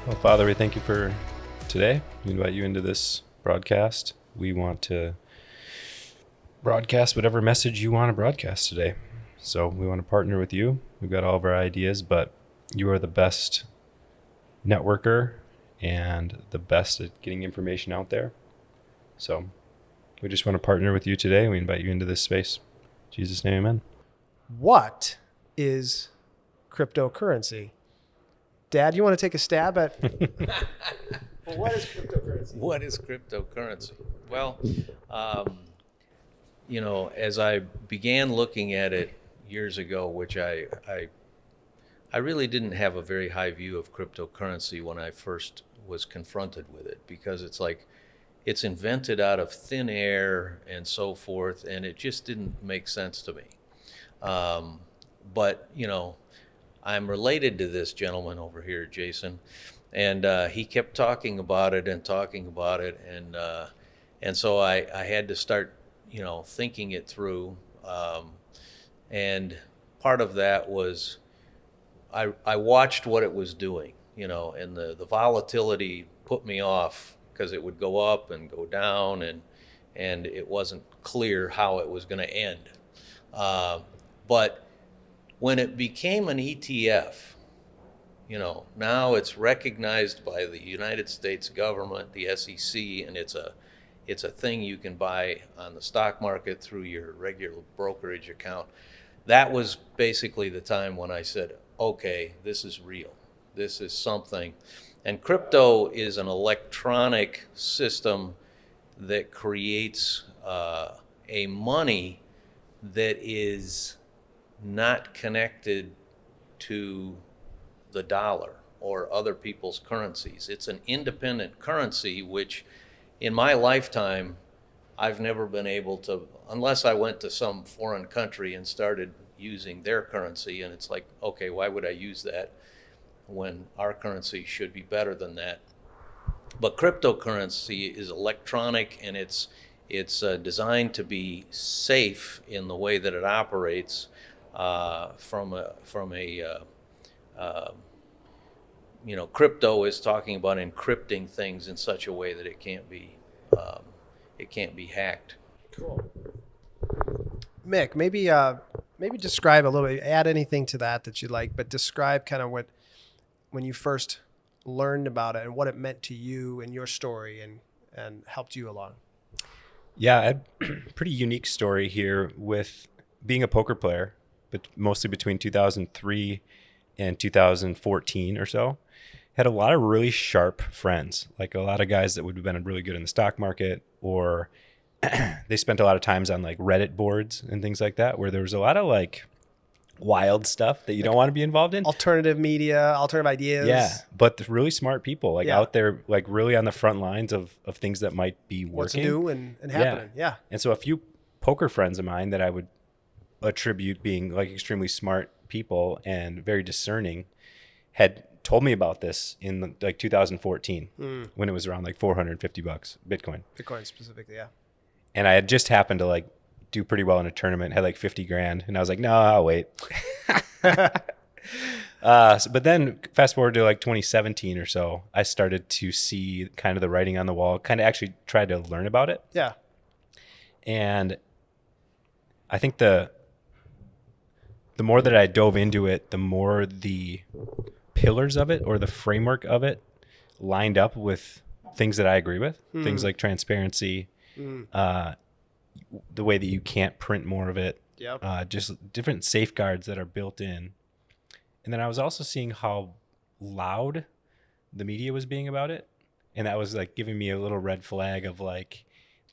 Well, Father, we thank you for today. We invite you into this broadcast. We want to broadcast whatever message you want to broadcast today. So we want to partner with you. We've got all of our ideas, but you are the best networker and the best at getting information out there. So we just want to partner with you today. We invite you into this space. In Jesus' name, amen. What is cryptocurrency? Dad, you want to take a stab at what is cryptocurrency? What is cryptocurrency? Well, as I began looking at it years ago, which I really didn't have a very high view of cryptocurrency when I first was confronted with it, because it's like it's invented out of thin air and so forth, and it just didn't make sense to me. But I'm related to this gentleman over here, Jason, and he kept talking about it, and so I had to start, thinking it through, and part of that was I watched what it was doing, and the volatility put me off because it would go up and go down, and it wasn't clear how it was going to end. But when it became an ETF, now it's recognized by the United States government, the SEC, and it's a thing you can buy on the stock market through your regular brokerage account. That was basically the time when I said, okay, this is real. This is something. And crypto is an electronic system that creates a money that is not connected to the dollar or other people's currencies. It's an independent currency, which in my lifetime, I've never been able to, unless I went to some foreign country and started using their currency, and it's like, okay, why would I use that when our currency should be better than that? But cryptocurrency is electronic, and it's designed to be safe in the way that it operates. Crypto is talking about encrypting things in such a way that it can't be hacked. Cool. Mick, maybe describe a little bit, add anything to that you'd like, but describe kind of when you first learned about it and what it meant to you and your story and helped you along. Yeah, I had a pretty unique story here with being a poker player, but mostly between 2003 and 2014 or so. Had a lot of really sharp friends, like a lot of guys that would have been really good in the stock market, or they spent a lot of times on like Reddit boards and things like that, where there was a lot of like wild stuff that you don't want to be involved in. Alternative media, alternative ideas. Yeah, but really smart people out there, like really on the front lines of things that might be working. What's new and happening. Yeah. And so a few poker friends of mine that I would attribute being like extremely smart people and very discerning had told me about this in like 2014 when it was around like $450 Bitcoin specifically. Yeah. And I had just happened to like do pretty well in a tournament, had like 50 grand, and I was like, no, I'll wait. But then fast forward to like 2017 or so, I started to see kind of the writing on the wall, kind of actually tried to learn about it. Yeah. And I think the more that I dove into it, the more the pillars of it or the framework of it lined up with things that I agree with, things like transparency, the way that you can't print more of it, just different safeguards that are built in. And then I was also seeing how loud the media was being about it. And that was like giving me a little red flag of like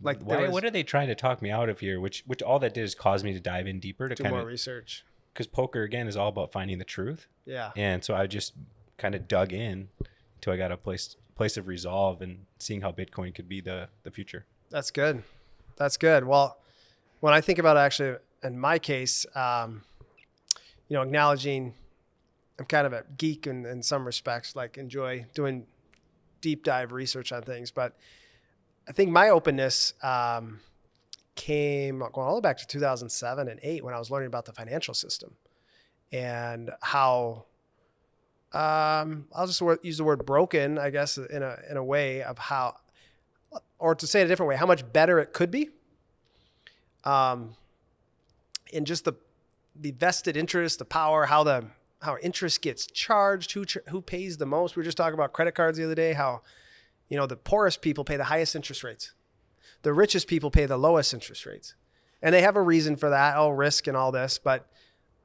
what are they trying to talk me out of here? Which all that did is cause me to dive in deeper to do more research. Because poker, again, is all about finding the truth. Yeah. And so I just kind of dug in until I got a place of resolve and seeing how Bitcoin could be the future. That's good. Well, when I think about it, actually, in my case, acknowledging I'm kind of a geek in some respects, like enjoy doing deep dive research on things. But I think my openness came going all the way back to 2007 and 2008 when I was learning about the financial system and how I'll just use the word broken, I guess, in a way of how, or to say it a different way, how much better it could be. In just the vested interest, the power, how interest gets charged, who pays the most. We were just talking about credit cards the other day, how, the poorest people pay the highest interest rates. The richest people pay the lowest interest rates. And they have a reason for that, risk and all this. But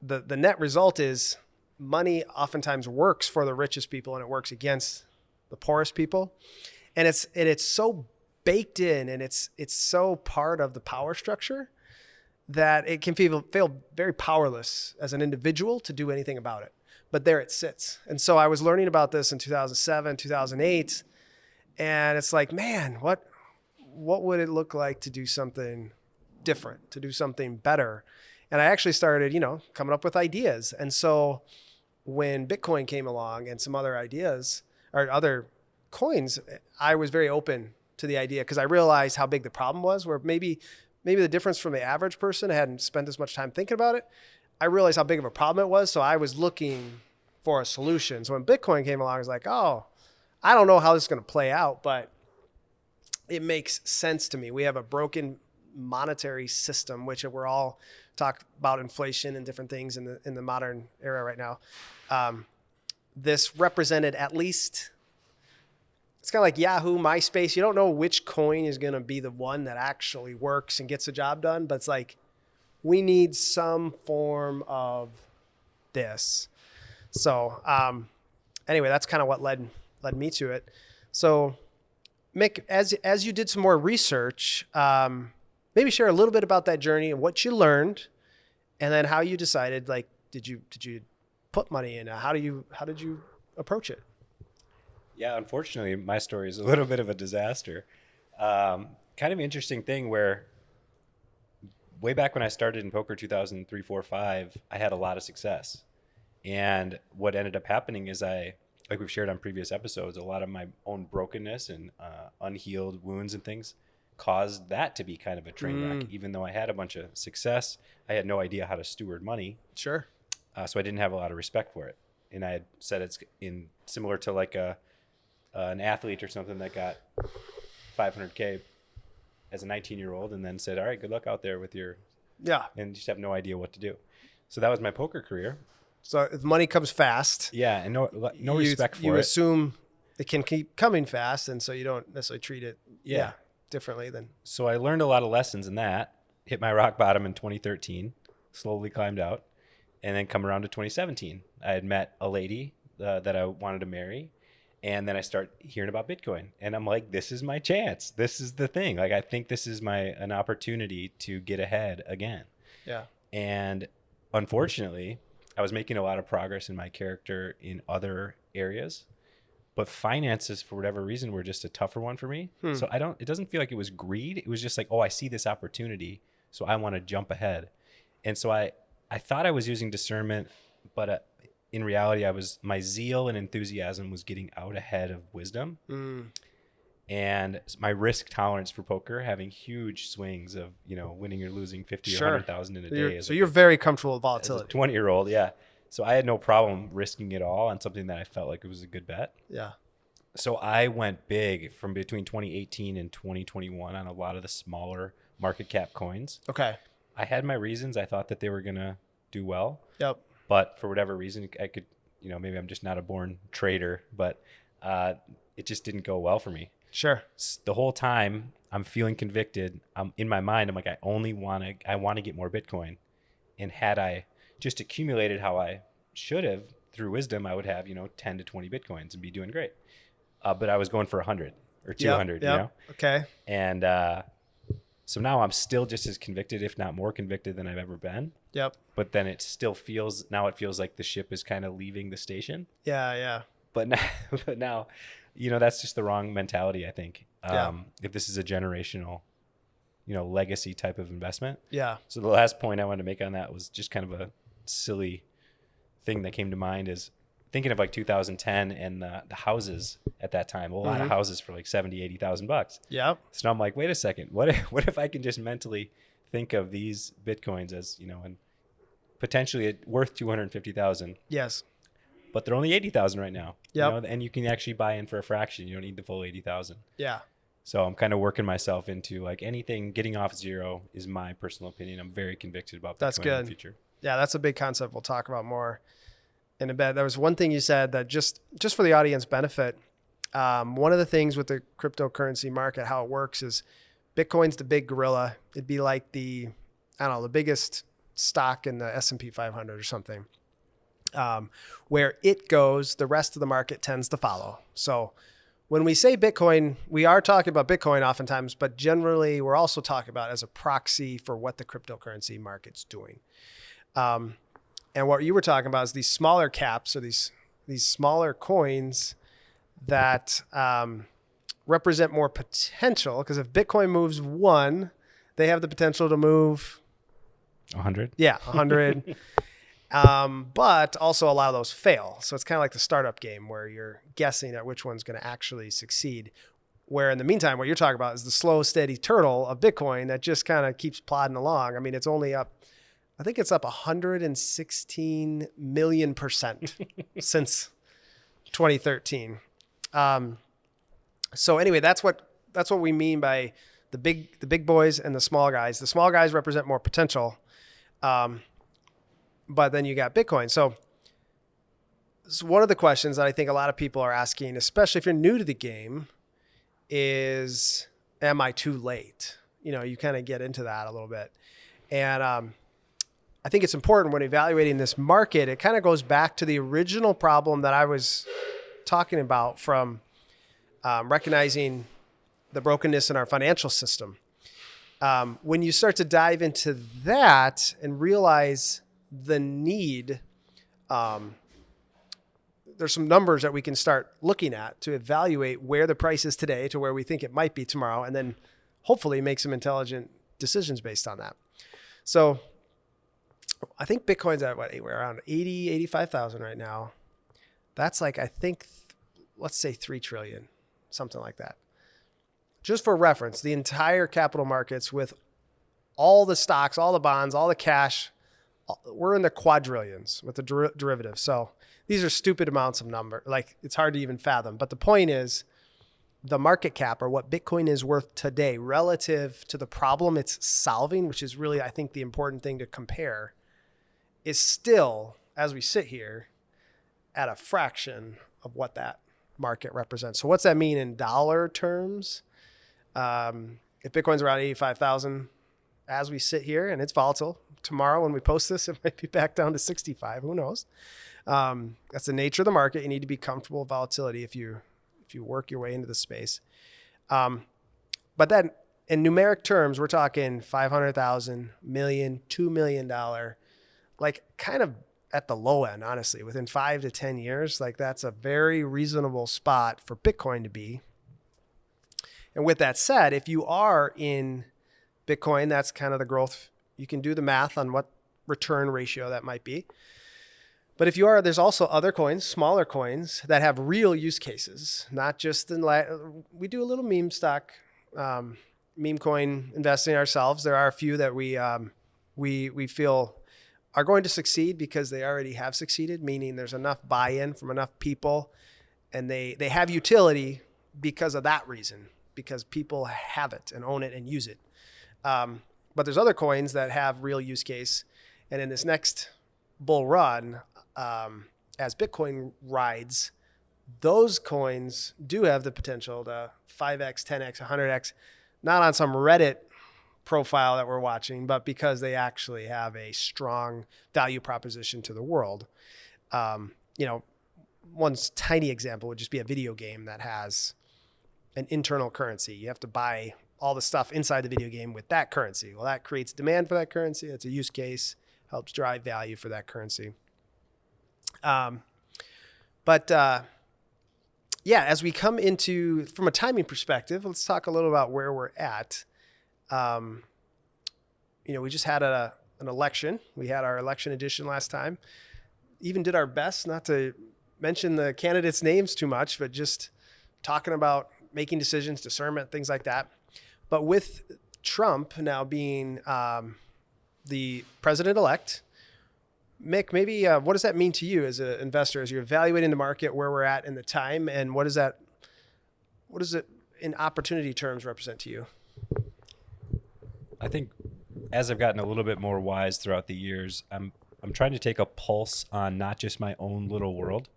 the net result is money oftentimes works for the richest people and it works against the poorest people. And it's so baked in and it's so part of the power structure that it can feel very powerless as an individual to do anything about it. But there it sits. And so I was learning about this in 2007, 2008. And it's like, man, what would it look like to do something different, to do something better? And I actually started, coming up with ideas. And so when Bitcoin came along and some other ideas or other coins, I was very open to the idea because I realized how big the problem was, where maybe the difference from the average person, I hadn't spent as much time thinking about it. I realized how big of a problem it was. So I was looking for a solution. So when Bitcoin came along, I was like, oh, I don't know how this is going to play out, but it makes sense to me. We have a broken monetary system, which we're all talk about inflation and different things in the modern era right now. This represented at least, it's kind of like Yahoo, MySpace. You don't know which coin is going to be the one that actually works and gets the job done, but it's like, we need some form of this. So anyway, that's kind of what led me to it. So Mick, as you did some more research, maybe share a little bit about that journey and what you learned, and then how you decided, like, did you put money in? How did you approach it? Yeah, unfortunately, my story is a little bit of a disaster. Kind of an interesting thing where way back when I started in poker, 2003, 4, 5, I had a lot of success. And what ended up happening is like we've shared on previous episodes, a lot of my own brokenness and unhealed wounds and things caused that to be kind of a train wreck. Even though I had a bunch of success, I had no idea how to steward money. Sure. So I didn't have a lot of respect for it. And I had said it's similar to like an athlete or something that got $500K as a 19-year-old and then said, all right, good luck out there with your, and just have no idea what to do. So that was my poker career. So if money comes fast. Yeah. And no respect for it. You assume it can keep coming fast. And so you don't necessarily treat it differently than. So I learned a lot of lessons in that, hit my rock bottom in 2013, slowly climbed out, and then come around to 2017. I had met a lady that I wanted to marry. And then I start hearing about Bitcoin, and I'm like, this is my chance. This is the thing. Like, I think this is an opportunity to get ahead again. Yeah. And unfortunately, I was making a lot of progress in my character in other areas, but finances, for whatever reason, were just a tougher one for me. So it doesn't feel like it was greed. It was just like, oh, I see this opportunity, so I want to jump ahead. And so I thought I was using discernment, but in reality, my zeal and enthusiasm was getting out ahead of wisdom. And my risk tolerance for poker, having huge swings of, winning or losing 50 or 100,000 in a day. So you're very comfortable with volatility. As a 20-year-old, yeah. So I had no problem risking it all on something that I felt like it was a good bet. Yeah. So I went big from between 2018 and 2021 on a lot of the smaller market cap coins. Okay. I had my reasons. I thought that they were going to do well. Yep. But for whatever reason, I could, maybe I'm just not a born trader, but it just didn't go well for me. Sure. The whole time I'm feeling convicted. In my mind, I'm like, I want to get more Bitcoin. And had I just accumulated how I should have through wisdom, I would have, 10 to 20 Bitcoins and be doing great. But I was going for 100 or 200, Okay. And so now I'm still just as convicted, if not more convicted than I've ever been. Yep. But then it feels like the ship is kind of leaving the station. Yeah. But now, that's just the wrong mentality, I think. If this is a generational, legacy type of investment. Yeah. So the last point I wanted to make on that was just kind of a silly thing that came to mind is thinking of like 2010 and the houses at that time, a lot of houses for like 70, 80,000 bucks. Yeah. So now I'm like, wait a second, what if I can just mentally think of these Bitcoins as, and potentially worth 250,000. Yes. but they're only 80,000 right now. Yep. You know, and you can actually buy in for a fraction. You don't need the full 80,000. Yeah. So I'm kind of working myself into like anything getting off zero is my personal opinion. I'm very convicted about That's Bitcoin good. in the future. Yeah, that's a big concept we'll talk about more in a bit. There was one thing you said that just for the audience benefit, one of the things with the cryptocurrency market, how it works is Bitcoin's the big gorilla. It'd be like the biggest stock in the S&P 500 or something. Where it goes, the rest of the market tends to follow. So when we say Bitcoin, we are talking about Bitcoin oftentimes, but generally we're also talking about it as a proxy for what the cryptocurrency market's doing. And what you were talking about is these smaller caps, or these smaller coins that represent more potential. Because if Bitcoin moves 1, they have the potential to move 100. Yeah, 100. But also a lot of those fail. So it's kind of like the startup game where you're guessing at which one's going to actually succeed. Where in the meantime, what you're talking about is the slow, steady turtle of Bitcoin that just kind of keeps plodding along. I mean, it's only up, I think it's up 116 million % since 2013. So anyway, that's what we mean by the big boys and the small guys. The small guys represent more potential. But then you got Bitcoin. So one of the questions that I think a lot of people are asking, especially if you're new to the game, is, am I too late? You know, you kind of get into that a little bit. And I think it's important when evaluating this market, it kind of goes back to the original problem that I was talking about from recognizing the brokenness in our financial system. When you start to dive into that and realize the need, there's some numbers that we can start looking at to evaluate where the price is today to where we think it might be tomorrow, and then hopefully make some intelligent decisions based on that. So I think Bitcoin's at we're around 85,000 right now. That's like, I think, let's say 3 trillion, something like that. Just for reference, the entire capital markets with all the stocks, all the bonds, all the cash, we're in the quadrillions with the derivative. So these are stupid amounts of number. Like, it's hard to even fathom. But the point is, the market cap, or what Bitcoin is worth today relative to the problem it's solving, which is really, I think, the important thing to compare, is still, as we sit here, at a fraction of what that market represents. So what's that mean in dollar terms? If Bitcoin's around 85,000 as we sit here, and it's volatile, tomorrow when we post this, it might be back down to 65. Who knows? That's the nature of the market. You need to be comfortable with volatility if you work your way into the space. But then in numeric terms, we're talking 500,000, million, $2 million, like kind of at the low end, honestly, within 5 to 10 years. Like, that's a very reasonable spot for Bitcoin to be. And with that said, if you are in Bitcoin, that's kind of the growth. You can do the math on what return ratio that might be. But if you are, there's also other coins, smaller coins that have real use cases, not just we do a little meme stock, meme coin investing ourselves. There are a few that we feel are going to succeed because they already have succeeded, meaning there's enough buy-in from enough people, and they have utility because of that reason, because people have it and own it and use it. But there's other coins that have real use case. And in this next bull run, as Bitcoin rides, those coins do have the potential to 5x, 10x, 100x, not on some Reddit profile that we're watching, but because they actually have a strong value proposition to the world. One tiny example would just be a video game that has an internal currency. You have to buy all the stuff inside the video game with that currency. Well, that creates demand for that currency. That's a use case, helps drive value for that currency. As we come into, from a timing perspective, let's talk a little about where we're at. We just had an election. We had our election edition last time. Even did our best not to mention the candidates' names too much, but just talking about making decisions, discernment, things like that. But with Trump now being the president-elect, Mick, maybe what does that mean to you as an investor, as you're evaluating the market, where we're at in the time, and what does it in opportunity terms represent to you? I think as I've gotten a little bit more wise throughout the years, I'm trying to take a pulse on not just my own little world,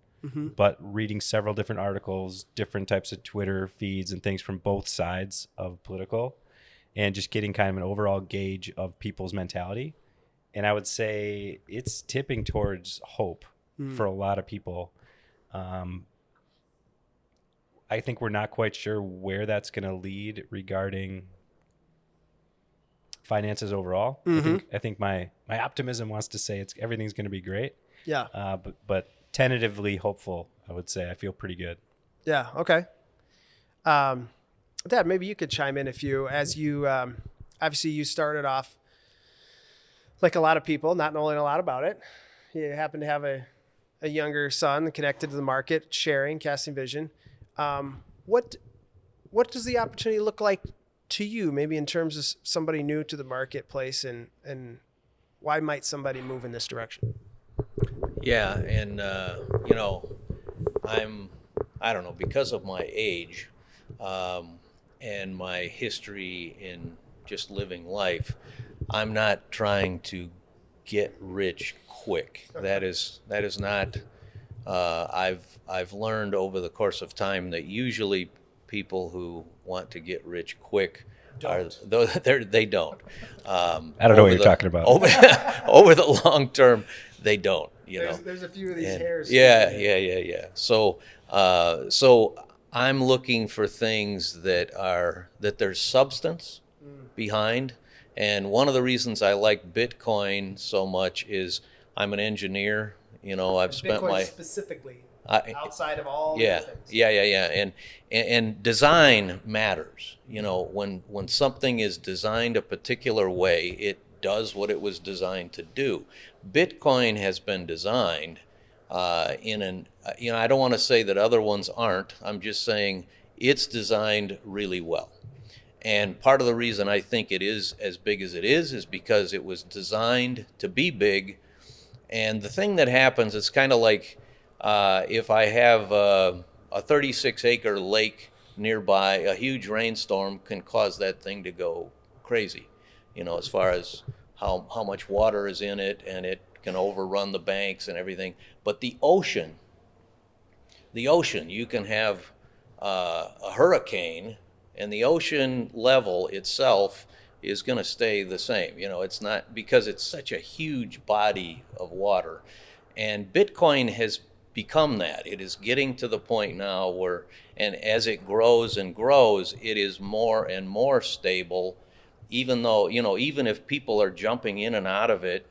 but reading several different articles, different types of Twitter feeds and things from both sides of political, and just getting kind of an overall gauge of people's mentality. And I would say it's tipping towards hope for a lot of people. I think we're not quite sure where that's going to lead regarding finances overall. I think my optimism wants to say everything's going to be great. Yeah. But tentatively hopeful, I would say. I feel pretty good. Yeah. Okay. Dad, maybe you could chime in as you obviously you started off like a lot of people, not knowing a lot about it. You happen to have a younger son connected to the market, sharing, casting vision. What does the opportunity look like to you, maybe in terms of somebody new to the marketplace, and why might somebody move in this direction? Yeah, and I don't know, because of my age and my history in just living life, I'm not trying to get rich quick. That is not. I've learned over the course of time that usually people who want to get rich quick they don't. I don't know what you're talking about. Over the long term, they don't. There's a few of these hairs. Yeah. So I'm looking for things that there's substance behind. And one of the reasons I like Bitcoin so much is I'm an engineer. I've spent Bitcoin specifically outside of all the things. Yeah. And design matters. When something is designed a particular way, it does what it was designed to do. Bitcoin has been designed I don't want to say that other ones aren't. I'm just saying it's designed really well. And part of the reason I think it is as big as it is because it was designed to be big. And the thing that happens, it's kind of like if I have a 36-acre lake nearby, a huge rainstorm can cause that thing to go crazy, as far as how much water is in it, and it can overrun the banks and everything. But the ocean, you can have a hurricane, and the ocean level itself is going to stay the same. It's not, because it's such a huge body of water. And Bitcoin has become that. It is getting to the point now where, and as it grows and grows, it is more and more stable, even though, even if people are jumping in and out of it,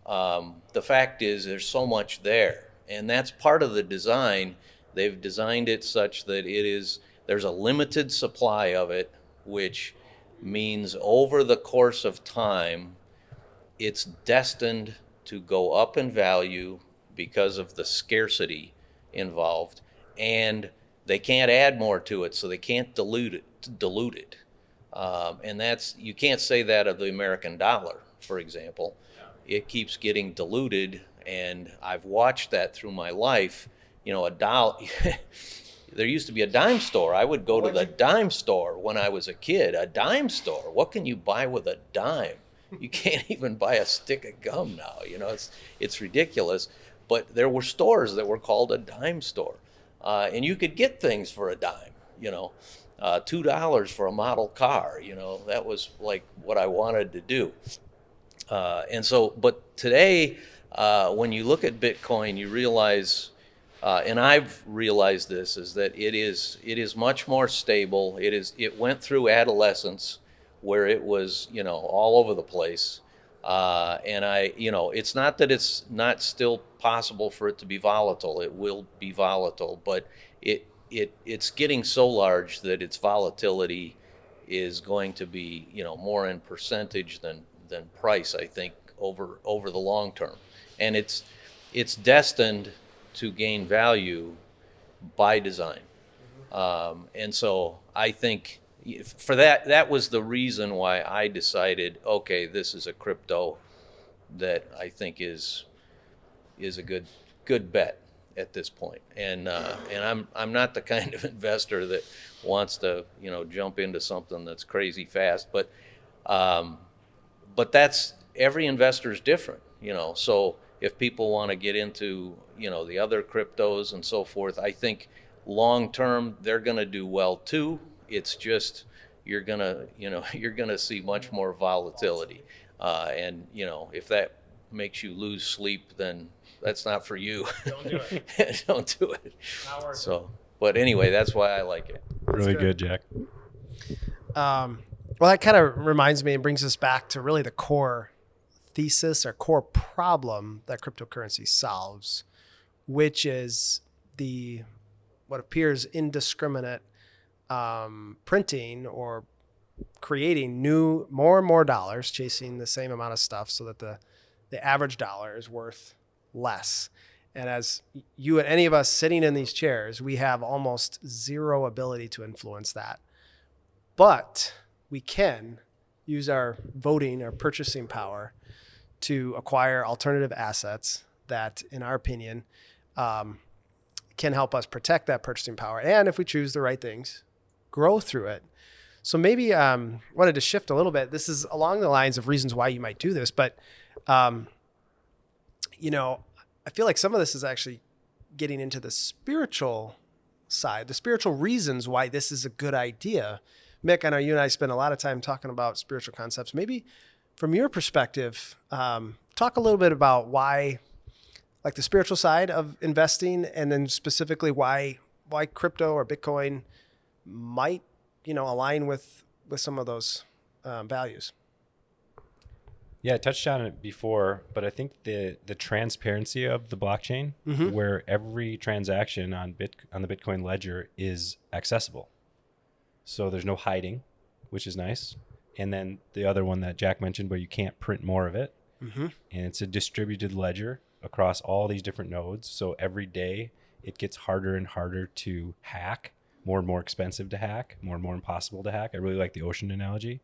the fact is there's so much there. And that's part of the design. They've designed it such that there's a limited supply of it, which means over the course of time, it's destined to go up in value because of the scarcity involved, and they can't add more to it, so they can't dilute it. And you can't say that of the American dollar, for example. It keeps getting diluted, and I've watched that through my life. A dollar. There used to be a dime store. I would go to the dime store when I was a kid. A dime store. What can you buy with a dime? You can't even buy a stick of gum now. It's ridiculous. But there were stores that were called a dime store, and you could get things for a dime. $2 for a model car. That was like what I wanted to do. But today, when you look at Bitcoin, you realize. And I've realized this, is that it is much more stable. It went through adolescence where it was, all over the place. And it's not that it's not still possible for it to be volatile. It will be volatile, but it's getting so large that its volatility is going to be, more in percentage than price, I think, over the long term. And it's destined to gain value by design. And so I think for that was the reason why I decided, okay, this is a crypto that I think is is a good bet at this point. And I'm not the kind of investor that wants to, jump into something that's crazy fast, but that's, every investor is different, so if people want to get into, the other cryptos and so forth, I think long term they're going to do well too. It's just you're going to, you're going to see much more volatility. And, if that makes you lose sleep, then that's not for you. Don't do it. Don't do it. Not worth So, but anyway, that's why I like it. Really good. good, Jack. Well, that kind of reminds me and brings us back to really the core thesis or core problem that cryptocurrency solves, which is what appears indiscriminate printing or creating more and more dollars, chasing the same amount of stuff so that the average dollar is worth less. And as you and any of us sitting in these chairs, we have almost zero ability to influence that. But we can use our voting or purchasing power to acquire alternative assets that, in our opinion, can help us protect that purchasing power. And if we choose the right things, grow through it. So maybe wanted to shift a little bit. This is along the lines of reasons why you might do this, but I feel like some of this is actually getting into the spiritual side, the spiritual reasons why this is a good idea. Mick, I know you and I spend a lot of time talking about spiritual concepts. Maybe from your perspective, talk a little bit about why, like the spiritual side of investing, and then specifically why crypto or Bitcoin might, align with some of those values. Yeah, I touched on it before, but I think the transparency of the blockchain, where every transaction on the Bitcoin ledger is accessible. So there's no hiding, which is nice. And then the other one that Jack mentioned, where you can't print more of it. And it's a distributed ledger across all these different nodes. So every day it gets harder and harder to hack, more and more expensive to hack, more and more impossible to hack. I really like the ocean analogy.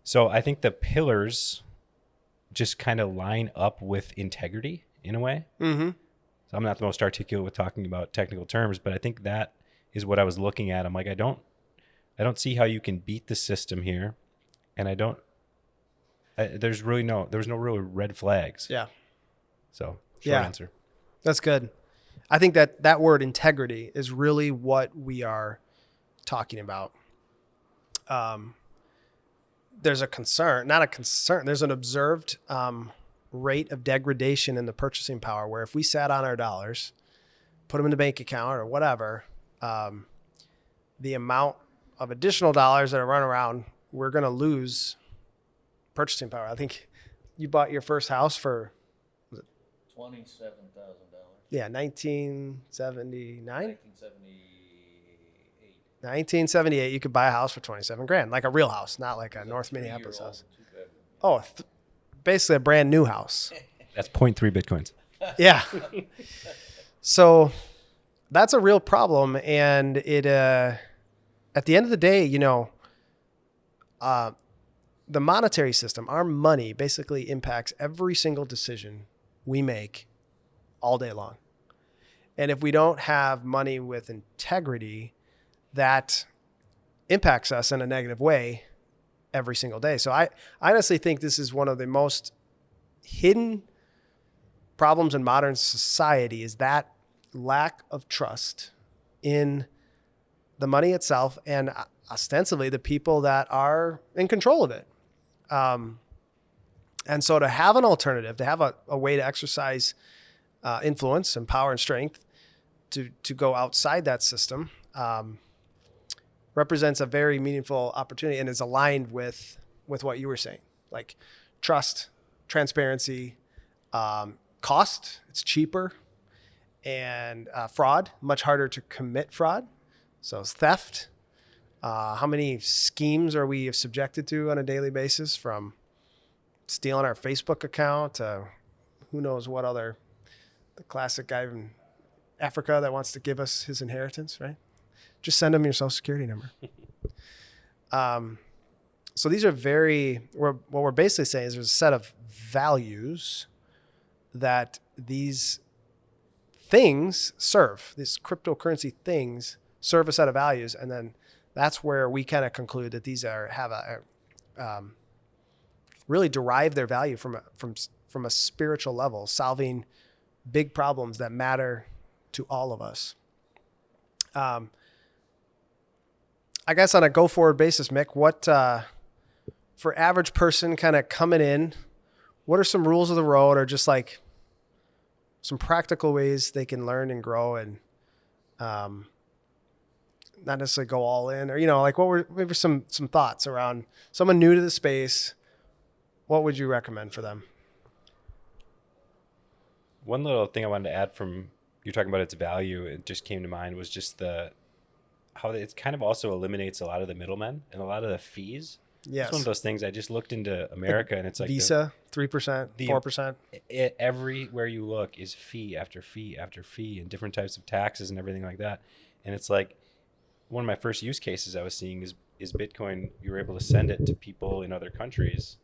So I think the pillars just kind of line up with integrity in a way. So I'm not the most articulate with talking about technical terms, but I think that is what I was looking at. I'm like, I don't see how you can beat the system here. And there was no real red flags. Yeah. So short answer. That's good. I think that word integrity is really what we are talking about. There's a concern, not a concern. There's an observed rate of degradation in the purchasing power, where if we sat on our dollars, put them in the bank account or whatever, the amount of additional dollars that are running around, we're going to lose purchasing power. I think you bought your first house for $27,000. Yeah, 1979? 1978. 1978, you could buy a house for $27,000, like a real house, not like a North Minneapolis house. Oh, basically a brand new house. That's 0.3 Bitcoins. Yeah. So that's a real problem. And it, at the end of the day, the monetary system, our money basically impacts every single decision we make all day long. And if we don't have money with integrity, that impacts us in a negative way every single day. So I honestly think this is one of the most hidden problems in modern society, is that lack of trust in the money itself and ostensibly the people that are in control of it. And so to have an alternative, to have a way to exercise influence and power and strength to go outside that system represents a very meaningful opportunity and is aligned with what you were saying, like trust, transparency, cost. It's cheaper, and fraud, much harder to commit fraud. So it's theft. How many schemes are we subjected to on a daily basis, from stealing our Facebook account to who knows what other, the classic guy from Africa that wants to give us his inheritance, right? Just send him your social security number. So these are what we're basically saying is there's a set of values that these things these cryptocurrency things serve a set of values. And then that's where we kind of conclude that these really derive their value from a spiritual level, solving big problems that matter to all of us. I guess on a go forward basis, Mick, what, for average person kind of coming in, what are some rules of the road, or just like some practical ways they can learn and grow and, not necessarily go all in, or, like what were maybe some thoughts around someone new to the space? What would you recommend for them? One little thing I wanted to add from you're talking about its value, it just came to mind, was just how it kind of also eliminates a lot of the middlemen and a lot of the fees. Yes. It's one of those things. I just looked into America, and it's like Visa, 3%, 4%. Everywhere you look is fee after fee after fee, and different types of taxes and everything like that. And it's like one of my first use cases I was seeing is Bitcoin. You were able to send it to people in other countries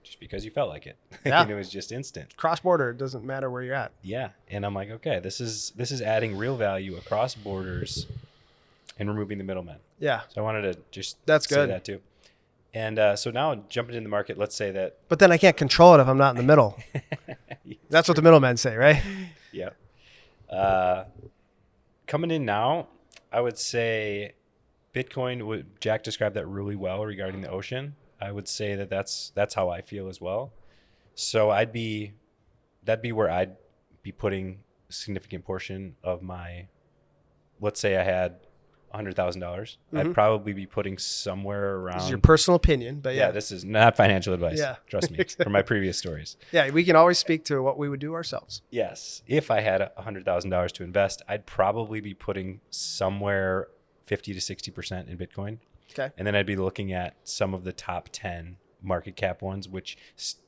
just because you felt like it. Yeah. And it was just instant. Cross border, it doesn't matter where you're at. Yeah. And I'm like, okay, this is adding real value across borders and removing the middlemen. Yeah. So I wanted to just That's say good. that too. And so now jumping in the market, let's say that. But then I can't control it if I'm not in the middle. That's what the middlemen say, right? Yeah. Coming in now, I would say Bitcoin, Jack described that really well regarding the ocean. I would say that's how I feel as well. So that'd be where I'd be putting a significant portion of my, let's say I had $100,000. I'd probably be putting somewhere around. This is your personal opinion, but yeah. This is not financial advice. Yeah. Trust me, from my previous stories. Yeah, we can always speak to what we would do ourselves. Yes. If I had $100,000 to invest, I'd probably be putting somewhere 50 to 60% in Bitcoin. Okay. And then I'd be looking at some of the top 10 market cap ones, which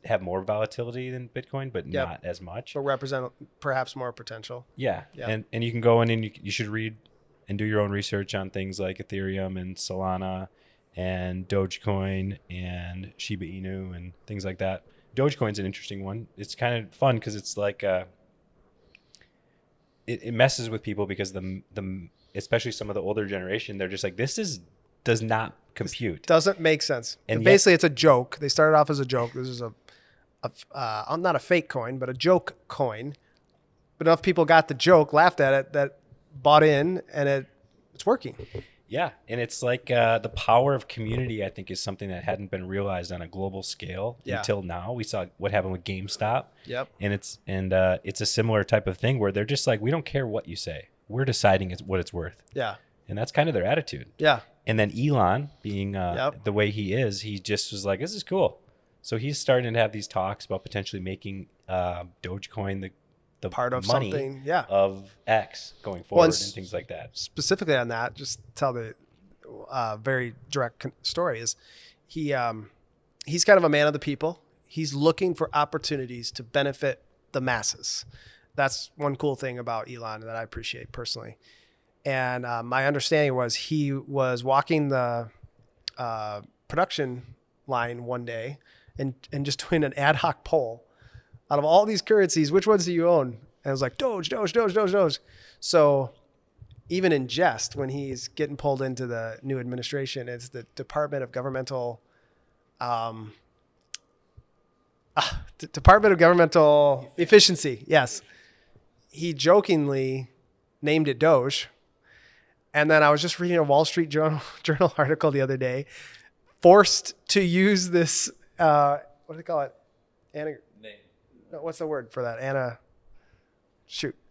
have more volatility than Bitcoin, but not as much. But represent perhaps more potential. Yeah. Yeah. And you can go in and you should read and do your own research on things like Ethereum and Solana and Dogecoin and Shiba Inu and things like that. Dogecoin's an interesting one. It's kind of fun because it's like it messes with people because the especially some of the older generation, they're just like, does not compute. This doesn't make sense. And basically, it's a joke. They started off as a joke. This is not a fake coin, but a joke coin. But enough people got the joke, laughed at it, that bought in, and it's working. Yeah, and it's like the power of community, I think, is something that hadn't been realized on a global scale until now. We saw what happened with GameStop. Yep. And it's a similar type of thing where they're just like, we don't care what you say. We're deciding what it's worth. Yeah. And that's kind of their attitude. Yeah. And then Elon, being the way he is, he just was like, this is cool. So he's starting to have these talks about potentially making Dogecoin the part of money something, of X going forward and things like that. Specifically on that, just tell the very direct story is he's kind of a man of the people. He's looking for opportunities to benefit the masses. That's one cool thing about Elon that I appreciate personally. And my understanding was he was walking the production line one day and just doing an ad hoc poll. Out of all these currencies, which ones do you own? And I was like, Doge. So even in jest, when he's getting pulled into the new administration, it's the Department of Governmental Efficiency. Yes. He jokingly named it Doge. And then I was just reading a Wall Street Journal article the other day, forced to use this, what do they call it? Name. No, what's the word for that?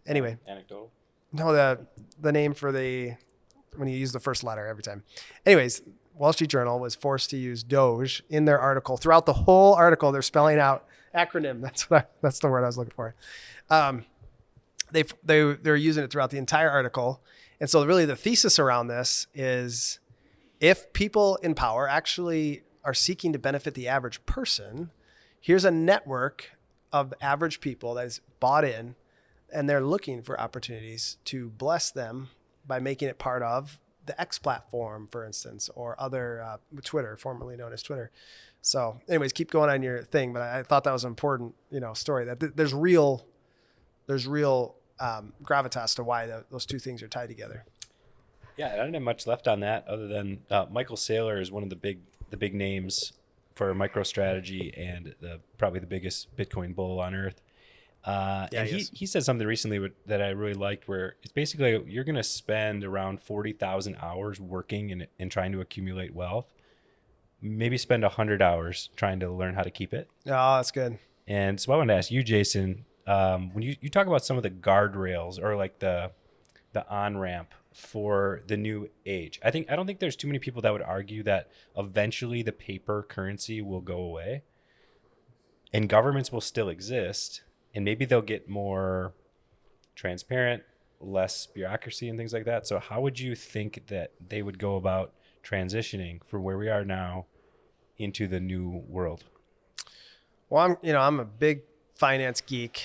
Anyway. Anecdotal? No, the name for when you use the first letter every time. Anyways, Wall Street Journal was forced to use Doge in their article. Throughout the whole article, they're spelling out acronym. That's the word I was looking for. They're using it throughout the entire article. And so really the thesis around this is if people in power actually are seeking to benefit the average person, here's a network of average people that is bought in, and they're looking for opportunities to bless them by making it part of the X platform, for instance, or other Twitter, formerly known as Twitter. So anyways, keep going on your thing. But I thought that was an important, story that there's real there's real gravitas to why those two things are tied together. Yeah, I don't have much left on that other than Michael Saylor is one of the big names for MicroStrategy and probably the biggest Bitcoin bull on earth. And he said something recently that I really liked, where it's basically you're going to spend around 40,000 hours working and trying to accumulate wealth. Maybe spend 100 hours trying to learn how to keep it. Oh, that's good. And so I wanted to ask you, Jason, when you talk about some of the guardrails or like the on-ramp for the new age, I don't think there's too many people that would argue that eventually the paper currency will go away and governments will still exist, and maybe they'll get more transparent, less bureaucracy and things like that. So how would you think that they would go about transitioning from where we are now into the new world? Well, I'm a big finance geek.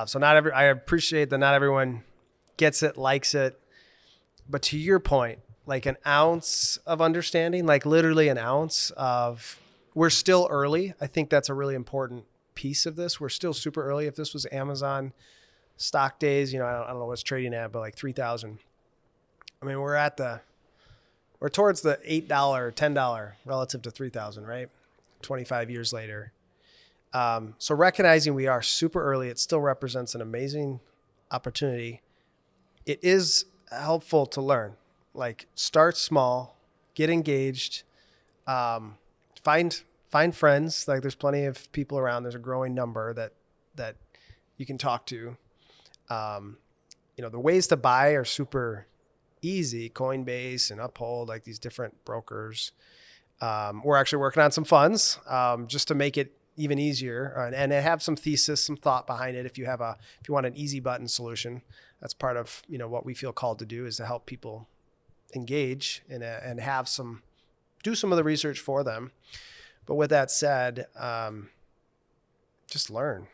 So I appreciate that not everyone gets it, likes it. But to your point, like an ounce of understanding, like literally an ounce of, we're still early. I think that's a really important piece of this. We're still super early. If this was Amazon stock days, I don't know what's trading at, but like 3,000. I mean, we're towards the $8, $10 relative to 3,000, right? 25 years later. So recognizing we are super early, it still represents an amazing opportunity. It is helpful to learn, like start small, get engaged, find friends. Like there's plenty of people around. There's a growing number that you can talk to. The ways to buy are super easy. Coinbase and Uphold, like these different brokers. We're actually working on some funds just to make it even easier and have some thesis, some thought behind it. If you want an easy button solution, that's part of what we feel called to do, is to help people engage and do some of the research for them. But with that said, just learn.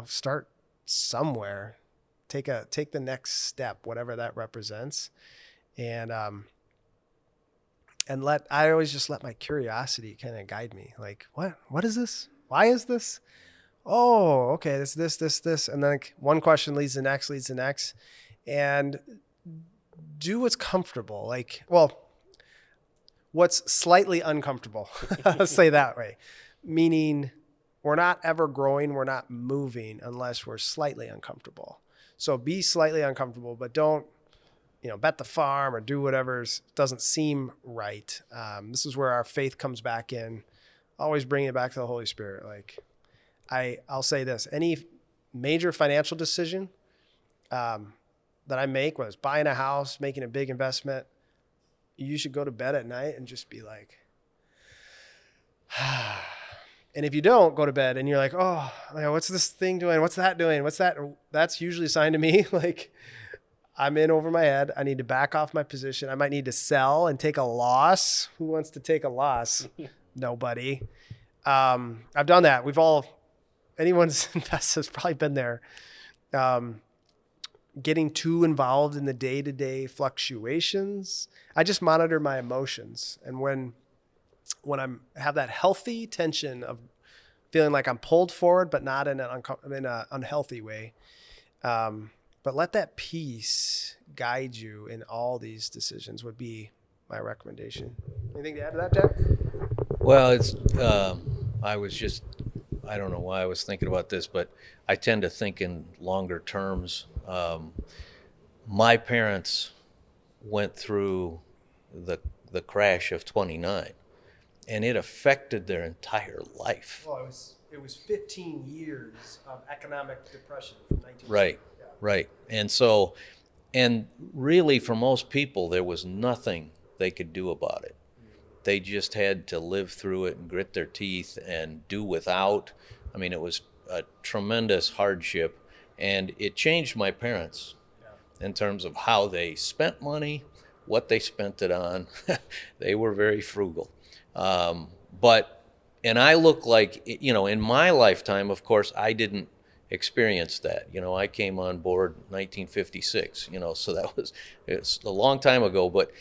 Start somewhere. Take the next step, whatever that represents, and I always just let my curiosity kind of guide me. Like, what is this? Why is this? Oh, okay, this. And then one question leads to the next. And do what's comfortable. What's slightly uncomfortable. Let's say that way. Meaning we're not ever growing, we're not moving unless we're slightly uncomfortable. So be slightly uncomfortable, but don't, bet the farm or do whatever doesn't seem right. This is where our faith comes back in. Always bring it back to the Holy Spirit. Like I'll say this, any major financial decision that I make, whether it's buying a house, making a big investment, you should go to bed at night and just be like, and if you don't go to bed and you're like, oh, what's this thing doing? What's that doing? What's that? That's usually a sign to me like I'm in over my head. I need to back off my position. I might need to sell and take a loss. Who wants to take a loss? Nobody. I've done that. Anyone's invested has probably been there. Getting too involved in the day-to-day fluctuations. I just monitor my emotions. And when have that healthy tension of feeling like I'm pulled forward, but not in an unhealthy way. But let that peace guide you in all these decisions would be my recommendation. Anything to add to that, Jack? Well, I don't know why I was thinking about this, but I tend to think in longer terms. My parents went through the crash of '29, and it affected their entire life. Well, it was 15 years of economic depression from 19. Right, yeah. Right. And really for most people, there was nothing they could do about it. They just had to live through it and grit their teeth and do without. I mean, it was a tremendous hardship, and it changed my parents in terms of how they spent money, what they spent it on. They were very frugal. And I look like, in my lifetime, of course, I didn't experience that. I came on board 1956, so it's a long time ago, but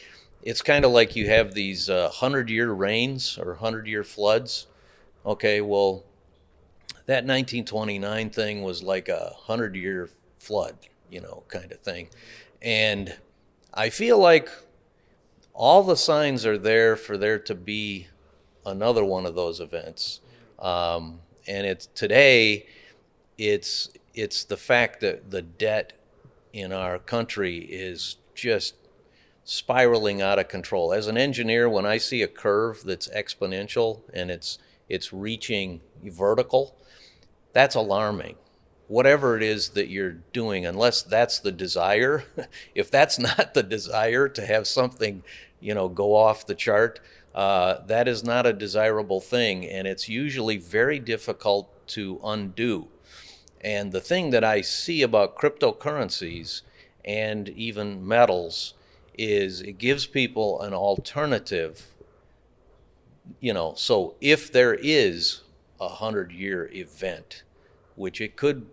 it's kind of like you have these 100-year rains or 100-year floods. Okay, well, that 1929 thing was like a 100-year flood, kind of thing. And I feel like all the signs are there for there to be another one of those events. And it's the fact that the debt in our country is just spiraling out of control. As an engineer, when I see a curve that's exponential and it's reaching vertical, that's alarming. Whatever it is that you're doing, unless that's the desire, if that's not the desire to have something, go off the chart, that is not a desirable thing, and it's usually very difficult to undo. And the thing that I see about cryptocurrencies and even metals is it gives people an alternative. So if there is a 100-year event, which it could,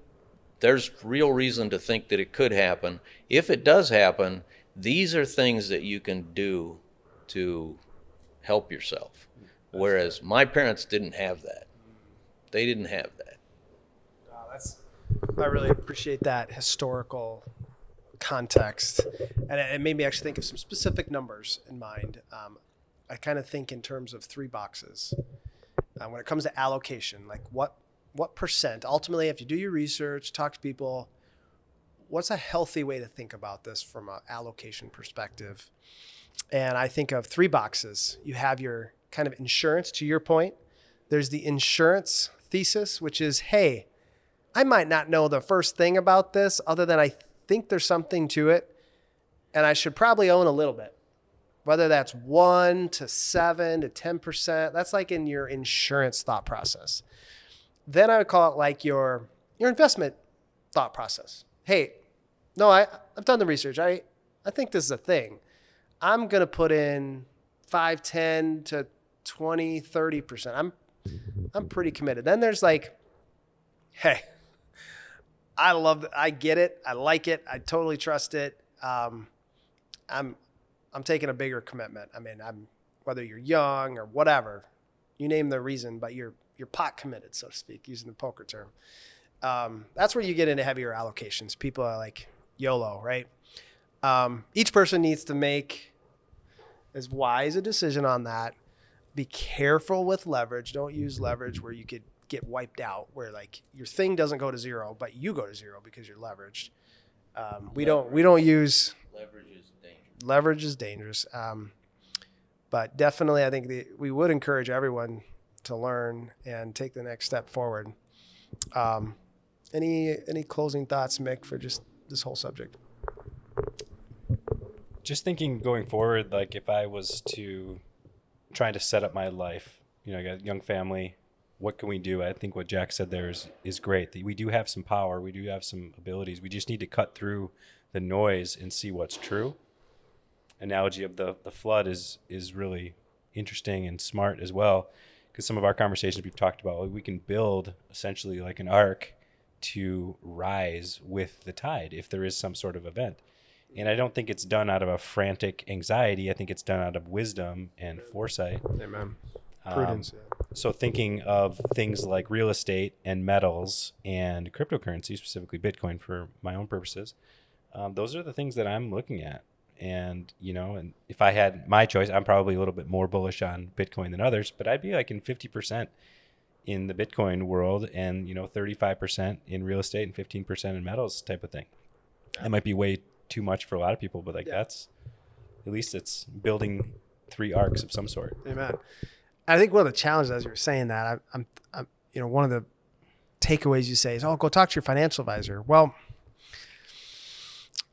there's real reason to think that it could happen. If it does happen, these are things that you can do to help yourself. Whereas my parents didn't have that. They didn't have that. I really appreciate that historical context. And it made me actually think of some specific numbers in mind. I kind of think in terms of 3 boxes. When it comes to allocation, like what percent, ultimately, if you do your research, talk to people, what's a healthy way to think about this from an allocation perspective? And I think of 3 boxes. You have your kind of insurance, to your point. There's the insurance thesis, which is, hey, I might not know the first thing about this other than I think there's something to it, and I should probably own a little bit. Whether that's 1 to 7 to 10%, that's like in your insurance thought process. Then I would call it like your investment thought process. Hey, no, I've done the research. I think this is a thing. I'm going to put in 5, 10 to 20, 30%. I'm pretty committed. Then there's like, hey, I get it. I like it. I totally trust it. I'm taking a bigger commitment. I mean, whether you're young or whatever, you name the reason, but you're pot committed, so to speak, using the poker term. That's where you get into heavier allocations. People are like YOLO, right? Each person needs to make as wise a decision on that. Be careful with leverage. Don't use leverage where you could get wiped out, where like your thing doesn't go to zero, but you go to zero because you're leveraged. We don't use leverage is dangerous. But definitely, I think we would encourage everyone to learn and take the next step forward. Any closing thoughts, Mick, for just this whole subject? Just thinking going forward, like if I was to try to set up my life, I got a young family, what can we do? I think what Jack said there is great. We do have some power. We do have some abilities. We just need to cut through the noise and see what's true. Analogy of the flood is really interesting and smart as well, because some of our conversations we've talked about, we can build essentially like an ark to rise with the tide if there is some sort of event. And I don't think it's done out of a frantic anxiety. I think it's done out of wisdom and foresight. Amen. Prudence. So thinking of things like real estate and metals and cryptocurrency, specifically Bitcoin for my own purposes, those are the things that I'm looking at. And, and if I had my choice, I'm probably a little bit more bullish on Bitcoin than others, but I'd be like in 50% in the Bitcoin world and, 35% in real estate and 15% in metals type of thing. That might be way too much for a lot of people, but that's, at least it's building 3 arcs of some sort. Amen. I think one of the challenges, as you were saying that, I'm one of the takeaways you say is, go talk to your financial advisor. Well,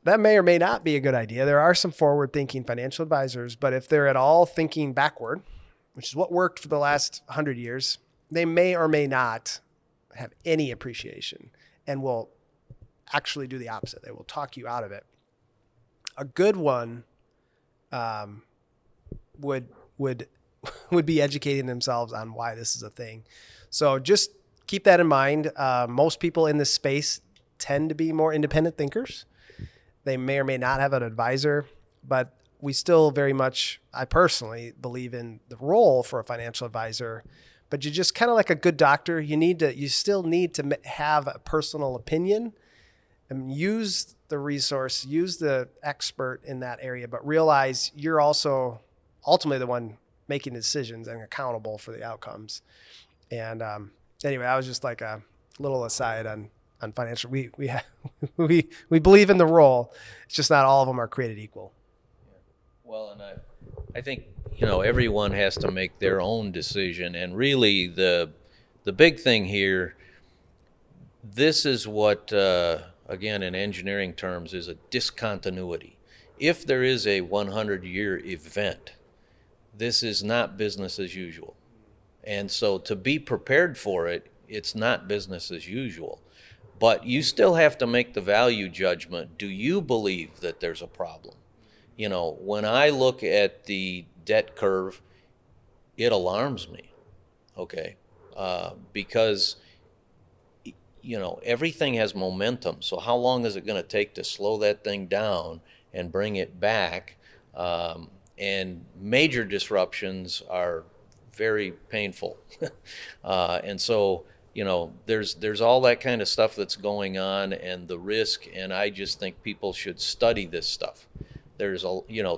that may or may not be a good idea. There are some forward-thinking financial advisors, but if they're at all thinking backward, which is what worked for the last 100 years, they may or may not have any appreciation and will actually do the opposite. They will talk you out of it. A good one would be educating themselves on why this is a thing. So just keep that in mind. Most people in this space tend to be more independent thinkers. They may or may not have an advisor, but we still very much, I personally believe in the role for a financial advisor, but you just kind of like a good doctor, you still need to have a personal opinion and use the resource, use the expert in that area, but realize you're also ultimately the one making decisions and accountable for the outcomes. And anyway, I was just like a little aside on financial. We believe in the role. It's just not all of them are created equal. Well, and I think, everyone has to make their own decision. And really the big thing here, this is what, again, in engineering terms, is a discontinuity. If there is a 100-year event, this is not business as usual. And so to be prepared for it, it's not business as usual. But you still have to make the value judgment. Do you believe that there's a problem? When I look at the debt curve, it alarms me, okay? Because, everything has momentum. So how long is it going to take to slow that thing down and bring it back? And major disruptions are very painful. And so, there's all that kind of stuff that's going on, and the risk, and I just think people should study this stuff. There's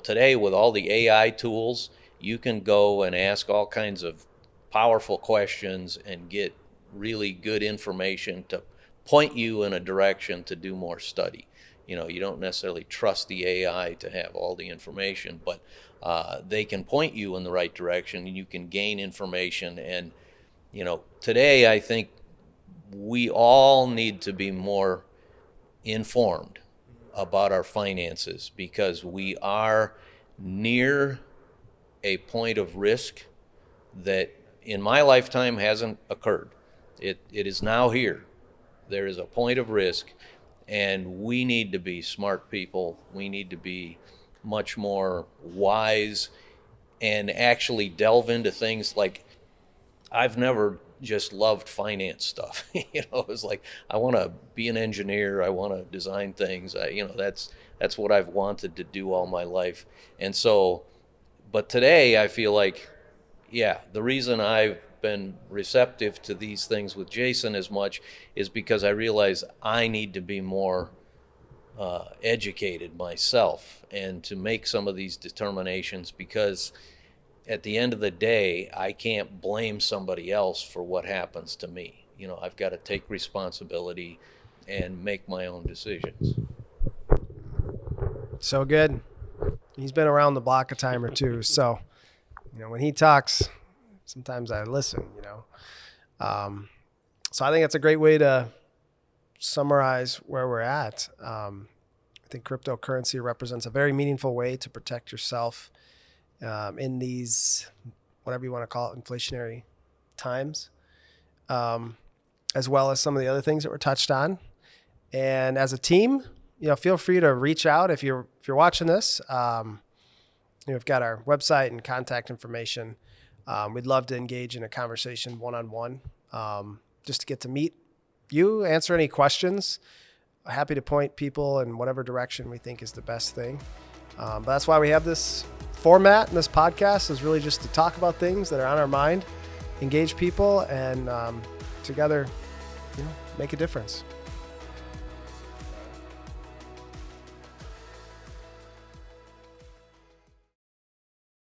today with all the AI tools, you can go and ask all kinds of powerful questions and get really good information to point you in a direction to do more study. You don't necessarily trust the AI to have all the information, but they can point you in the right direction, and you can gain information. And, today I think we all need to be more informed about our finances, because we are near a point of risk that in my lifetime hasn't occurred. It is now here. There is a point of risk, and we need to be smart people. We need to be much more wise and actually delve into things. Like, I've never just loved finance stuff. It's like, I want to be an engineer. I want to design things. That's what I've wanted to do all my life. And so, but today I feel like, the reason I've been receptive to these things with Jason as much is because I realize I need to be more educated myself and to make some of these determinations, because at the end of the day, I can't blame somebody else for what happens to me. I've got to take responsibility and make my own decisions. So good. He's been around the block a time or two. So, when he talks, sometimes I listen, So I think that's a great way to summarize where we're at. I think cryptocurrency represents a very meaningful way to protect yourself in these, whatever you want to call it, inflationary times, as well as some of the other things that were touched on. And as a team, feel free to reach out if you're watching this. We've got our website and contact information. We'd love to engage in a conversation one-on-one, just to get to meet you, answer any questions. Happy to point people in whatever direction we think is the best thing. But that's why we have this format, and this podcast is really just to talk about things that are on our mind, engage people, and together, make a difference.